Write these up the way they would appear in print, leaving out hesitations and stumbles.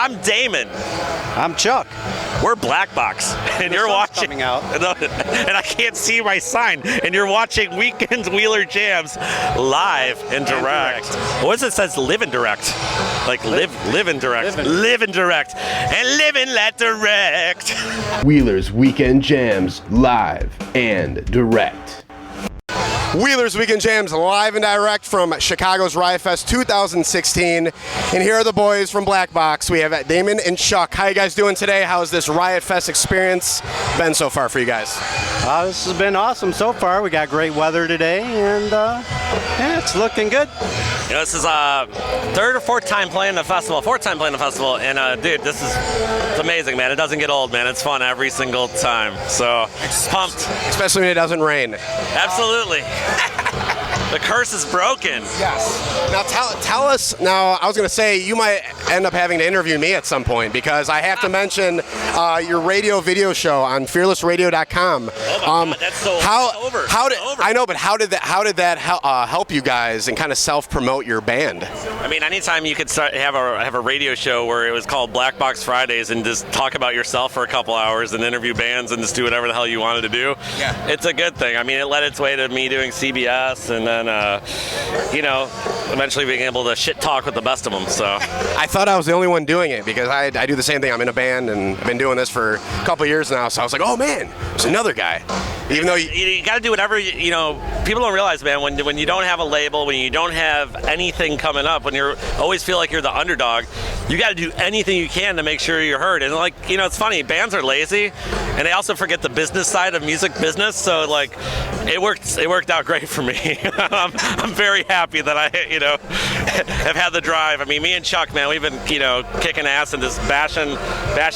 I'm Damon. I'm Chuck. We're Blackbox, and you're watching. Coming out. And I can't see my sign. And you're watching Weekends Wheeler Jams live and direct. What is it? Says live and direct. Like live and direct. Live and direct. And live and let direct. Wheeler's Weekend Jams live and direct. Wheeler's Weekend Jams live and direct from Chicago's Riot Fest 2016. And here are the boys from Blackbox. We have Damon and Chuck. How you guys doing today? How's this Riot Fest experience been so far for you guys? This has been awesome so far. We got great weather today, and yeah, it's looking good. You know, this is third or fourth time playing the festival, and dude, it's amazing, man. It doesn't get old, man. It's fun every single time. So pumped. Especially when it doesn't rain. Absolutely. The curse is broken. Yes. Now tell us. Now I was going to say you might end up having to interview me at some point because I have to mention your radio video show on fearlessradio.com. Oh my God, that's so over. I know, but how did that help you guys and kind of self-promote your band? I mean, anytime you could have a radio show where it was called Blackbox Fridays and just talk about yourself for a couple hours and interview bands and just do whatever the hell you wanted to do, it's a good thing. I mean, it led its way to me doing CBS and then, eventually being able to shit talk with the best of them. So I thought I was the only one doing it because I do the same thing. I'm in a band and I've been doing this for a couple of years now. So I was like, oh man, there's another guy. Even though you got to do whatever, people don't realize, man, when you don't have a label, when you don't have anything coming up, when you always feel like you're the underdog, you got to do anything you can to make sure you're heard. And it's funny, bands are lazy and they also forget the business side of music business. So it worked out great for me. I'm very happy that I, have had the drive. I mean, me and Chuck, man, we've been, kicking ass and just bashing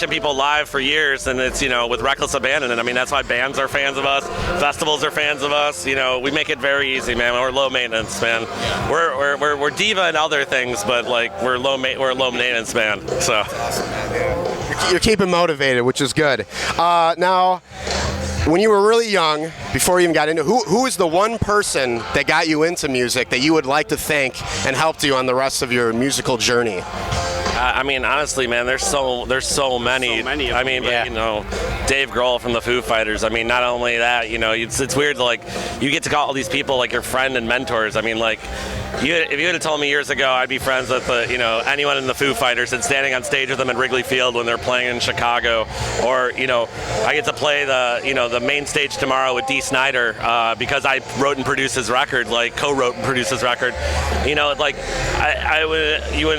people live for years. And it's, with reckless abandon. I mean, that's why bands are fans of us. Festivals are fans of us. We make it very easy, man. We're low maintenance, man. We're diva and other things, but we're low maintenance, man. So you're keeping motivated, which is good. Now, when you were really young, before you even got into, who is the one person that got you into music that you would like to thank and helped you on the rest of your musical journey? I mean, honestly, man, there's so many. I mean, Dave Grohl from the Foo Fighters. I mean, not only that, it's weird to you get to call all these people your friend and mentors. I mean, if you had told me years ago I'd be friends with anyone in the Foo Fighters and standing on stage with them in Wrigley Field when they're playing in Chicago, or I get to play the main stage tomorrow with Dee Snider because I wrote and produced his record, co-wrote and produced his record. You wouldn't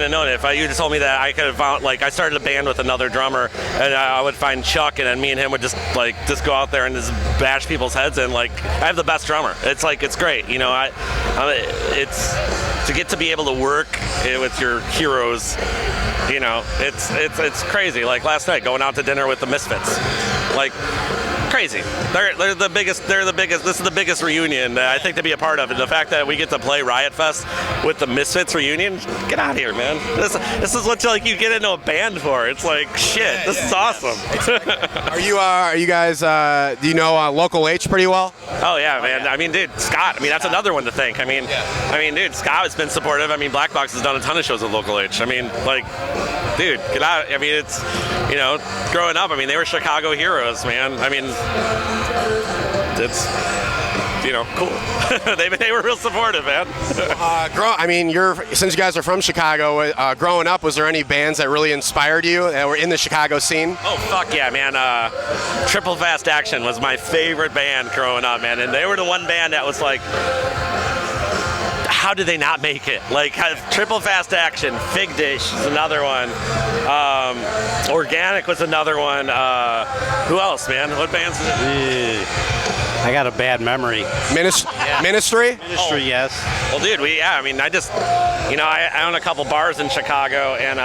have known it if you just told me that. I could have found I started a band with another drummer and I would find Chuck and then me and him would just go out there and just bash people's heads in. I have the best drummer. It's it's great. It's to get to be able to work with your heroes. It's crazy. Last night going out to dinner with the Misfits. Crazy. They're the biggest. This is the biggest reunion I think to be a part of, and the fact that we get to play Riot Fest with the Misfits reunion, get out of here, man. This is what you get into a band for. It's shit. This is awesome. Are you guys? Do you know Local H pretty well? Oh yeah, man. Yeah. I mean, dude, Scott. I mean, that's another one to thank. I mean, dude, Scott has been supportive. I mean, Blackbox has done a ton of shows with Local H. I mean, dude, get out. I mean, it's growing up. I mean, they were Chicago heroes, man. I mean. It's cool. they were real supportive, man. Since you guys are from Chicago, growing up, was there any bands that really inspired you that were in the Chicago scene? Oh fuck yeah, man! Triple Fast Action was my favorite band growing up, man, and they were the one band that was how did they not make it? Triple Fast Action, Fig Dish is another one. Organic was another one. Who else, man? What bands? I got a bad memory. Ministry? Ministry, yes. Well, dude, I own a couple bars in Chicago, and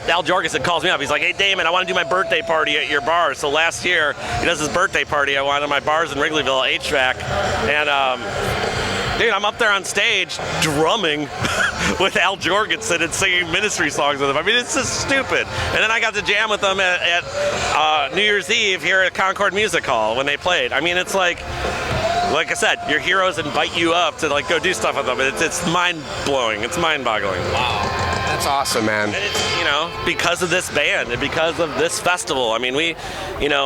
Al Jorgensen calls me up. He's like, hey, Damon, I want to do my birthday party at your bar. So last year, he does his birthday party. I wanted my bars in Wrigleyville, HVAC, and dude, I'm up there on stage drumming with Al Jorgensen and singing Ministry songs with him. I mean, it's just stupid. And then I got to jam with them at New Year's Eve here at Concord Music Hall when they played. I mean, it's like I said, your heroes invite you up to go do stuff with them. It's mind-blowing. It's mind-boggling. Wow. That's awesome, man. And it's, you know, because of this band and because of this festival. I mean,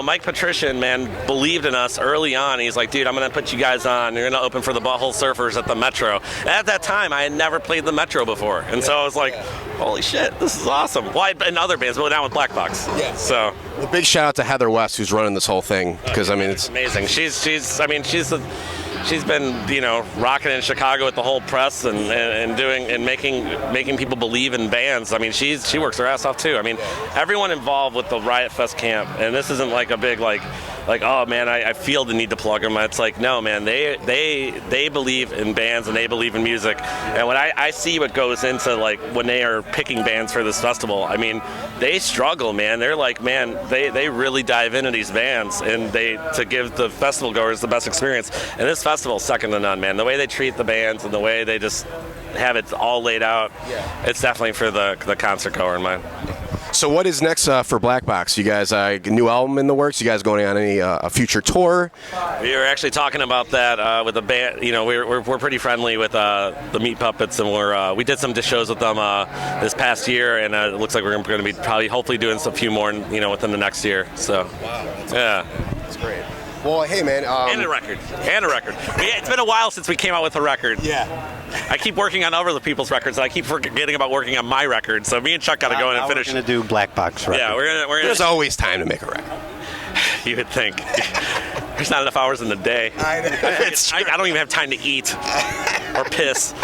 Mike Patrician, man, believed in us early on. He's like, dude, I'm going to put you guys on. You're going to open for the Butthole Surfers at the Metro. And at that time, I had never played the Metro before. And so I was like, holy shit, this is awesome. Well, and other bands, but now with Blackbox. Yeah. So. Well, big shout out to Heather West, who's running this whole thing, because I mean, it's amazing. She's been, you know, rocking in Chicago with the whole press and doing and making people believe in bands. I mean, she works her ass off too. I mean, everyone involved with the Riot Fest camp, and this isn't like a big like oh man, I feel the need to plug them. It's like, no man, they believe in bands and they believe in music. And when I see what goes into like when they are picking bands for this festival, I mean, they struggle, man. They're like, man, they really dive into these bands and to give the festival goers the best experience. And this festival is second to none, man. The way they treat the bands and the way they just have it all laid out, it's definitely for the concert goer in mind. So what is next for Blackbox? You guys, a new album in the works? You guys going on any a future tour? We were actually talking about that with the band. You know, we're pretty friendly with the Meat Puppets, and we did some shows with them this past year, and it looks like we're going to be hopefully doing a few more, you know, within the next year. So, wow, that's great. Well, hey man, and a record. It's been a while since we came out with a record. Yeah. I keep working on other people's records, and I keep forgetting about working on my record. So me and Chuck got to go in and finish. We're going to do Blackbox record. Yeah, we're gonna. There's always time to make a record. You would think. There's not enough hours in the day. I don't even have time to eat or piss.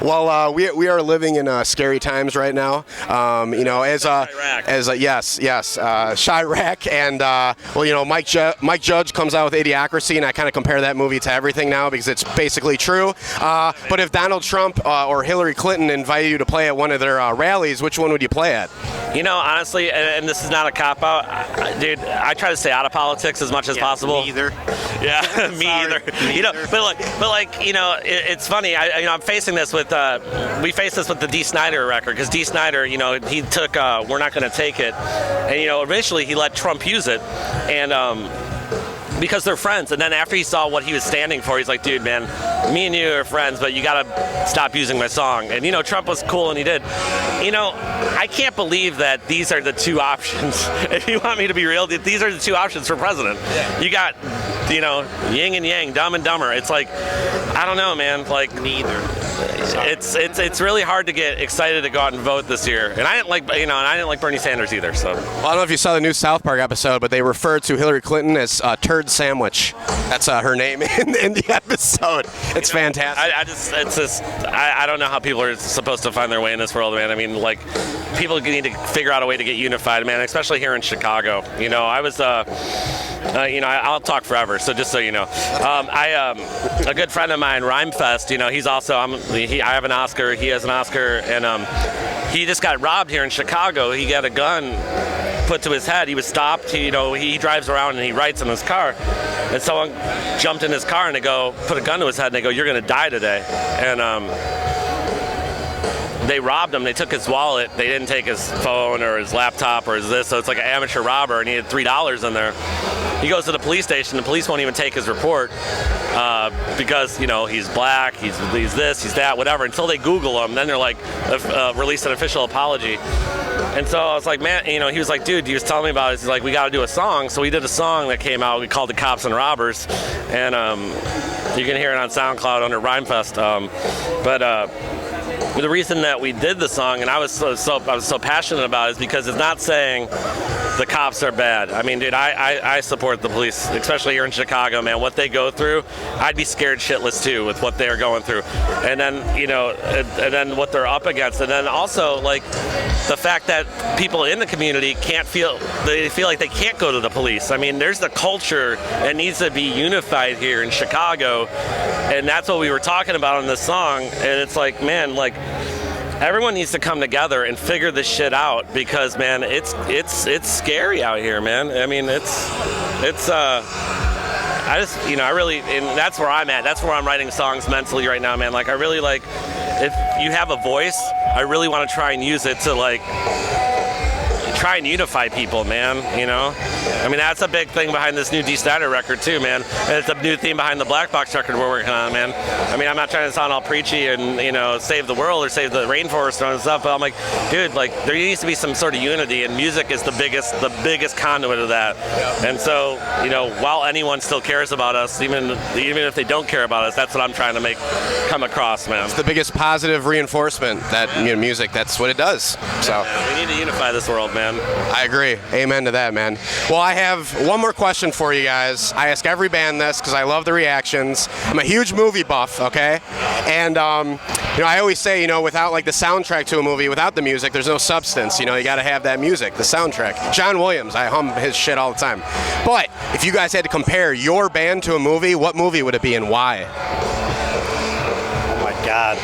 Well, we are living in scary times right now. You know, yes, Chirac, and well, you know, Mike Judge comes out with Idiocracy, and I kind of compare that movie to everything now because it's basically true. But if Donald Trump or Hillary Clinton invited you to play at one of their rallies, which one would you play at? You know, honestly, and this is not a cop-out, dude, I try to stay out of politics as much as possible. Me either. Yeah, me either. You know, but like, you know, it's funny. I'm facing this with we faced this with the Dee Snider record, because Dee Snider, you know, he took We're Not Gonna Take It, and you know, initially he let Trump use it, and because they're friends. And then after he saw what he was standing for, he's like, dude, man, me and you are friends, but you gotta stop using my song. And you know, Trump was cool and he did. You know, I can't believe that these are the two options. If you want me to be real, these are the two options for president. You got, you know, yin and yang, Dumb and Dumber. It's like, I don't know, man, like neither. It's really hard to get excited to go out and vote this year. And I didn't like Bernie Sanders either. So well, I don't know if you saw the new South Park episode, but they referred to Hillary Clinton as Turd Sandwich. That's her name in the episode. It's fantastic. I don't know how people are supposed to find their way in this world, man. I mean, like, people need to figure out a way to get unified, man, especially here in Chicago. You know, I was you know, I'll talk forever, so just so you know. A good friend of mine, Riot Fest, you know, he's also, I have an Oscar, he has an Oscar, and he just got robbed here in Chicago. He got a gun put to his head. He was stopped. He drives around and he writes in his car, and someone jumped in his car and they go, put a gun to his head and they go, you're going to die today. And they robbed him. They took his wallet. They didn't take his phone or his laptop or his this. So it's like an amateur robber, and he had $3 in there. He goes to the police station. The police won't even take his report because, you know, he's black, he's this, he's that, whatever. Until they Google him, then they're like, release an official apology. And so I was like, man, you know, he was like, dude, he was telling me about it. He's like, we got to do a song. So we did a song that came out. We called it Cops and Robbers. And you can hear it on SoundCloud under Riot Fest. The reason that we did the song, and I was so passionate about it, is because it's not saying the cops are bad. I mean, dude, I support the police, especially here in Chicago, man. What they go through, I'd be scared shitless too with what they're going through. And then, you know, and then what they're up against. And then also, like, the fact that people in the community they feel like they can't go to the police. I mean, there's the culture that needs to be unified here in Chicago. And that's what we were talking about in this song. And it's like, man, like, everyone needs to come together and figure this shit out, because, man, it's scary out here, man. I mean, and that's where I'm at. That's where I'm writing songs mentally right now, man. Like, I really, like, if you have a voice, I really want to try and use it to, like, try and unify people, man. I mean, that's a big thing behind this new D. Snyder record too, man. And it's a new theme behind the Blackbox record we're working on, man. I mean, I'm not trying to sound all preachy and save the world or save the rainforest and stuff, but I'm like, dude, like there needs to be some sort of unity, and music is the biggest conduit of that. And so, while anyone still cares about us, even if they don't care about us, that's what I'm trying to come across, man. It's the biggest positive reinforcement that music. That's what it does. So we need to unify this world, man. I agree. Amen to that, man. Well, I have one more question for you guys. I ask every band this because I love the reactions. I'm a huge movie buff, okay? And I always say, without like the soundtrack to a movie, without the music, there's no substance. You got to have that music, the soundtrack. John Williams, I hum his shit all the time. But if you guys had to compare your band to a movie, what movie would it be and why? Oh my God.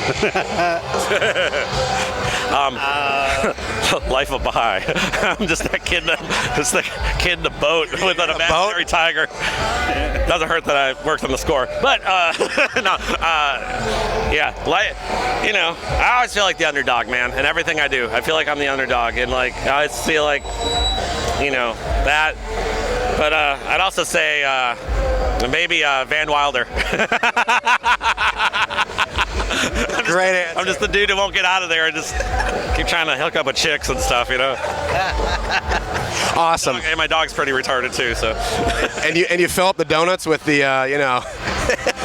Life of Baha'i. I'm just that kid in the boat with an imaginary tiger. Doesn't hurt that I worked on the score, but no. I always feel like the underdog, man, in everything I do. I feel like I'm the underdog, and like I always feel like, that. But I'd also say maybe Van Wilder. Great answer. I'm just the dude who won't get out of there and just keep trying to hook up with chicks and stuff, Awesome. And my dog's pretty retarded too, so. and you fill up the donuts with the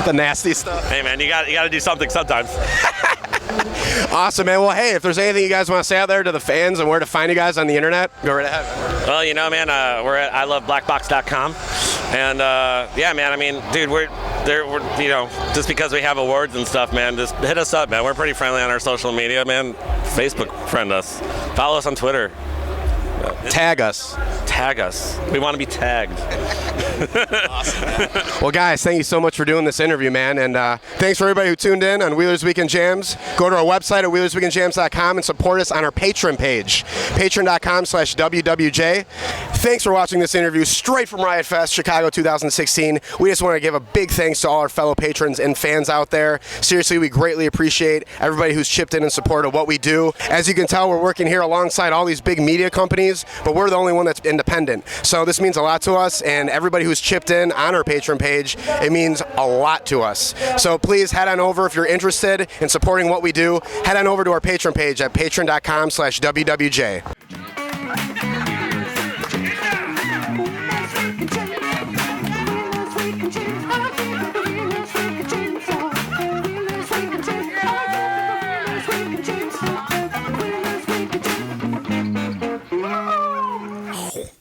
the nasty stuff. Hey man, you got to do something sometimes. Awesome, man. Well, hey, if there's anything you guys want to say out there to the fans and where to find you guys on the internet, go right ahead. Well, man, we're at iloveblackbox.com, and man, I mean, dude, we're just because we have awards and stuff, man, just hit us up, man. We're pretty friendly on our social media, man. Facebook friend us, follow us on Twitter, tag us. We want to be tagged. Awesome. Well, guys, thank you so much for doing this interview, man. And thanks for everybody who tuned in on Wheelers Weekend Jams. Go to our website at wheelersweekendjams.com and support us on our Patreon page, patreon.com/WWJ. Thanks for watching this interview straight from Riot Fest, Chicago 2016. We just want to give a big thanks to all our fellow patrons and fans out there. Seriously, we greatly appreciate everybody who's chipped in support of what we do. As you can tell, we're working here alongside all these big media companies, but we're the only one that's independent. So this means a lot to us, and everybody who's chipped in on our Patreon page, it means a lot to us. So please head on over if you're interested in supporting what we do. Head on over to our Patreon page at patreon.com/WWJ.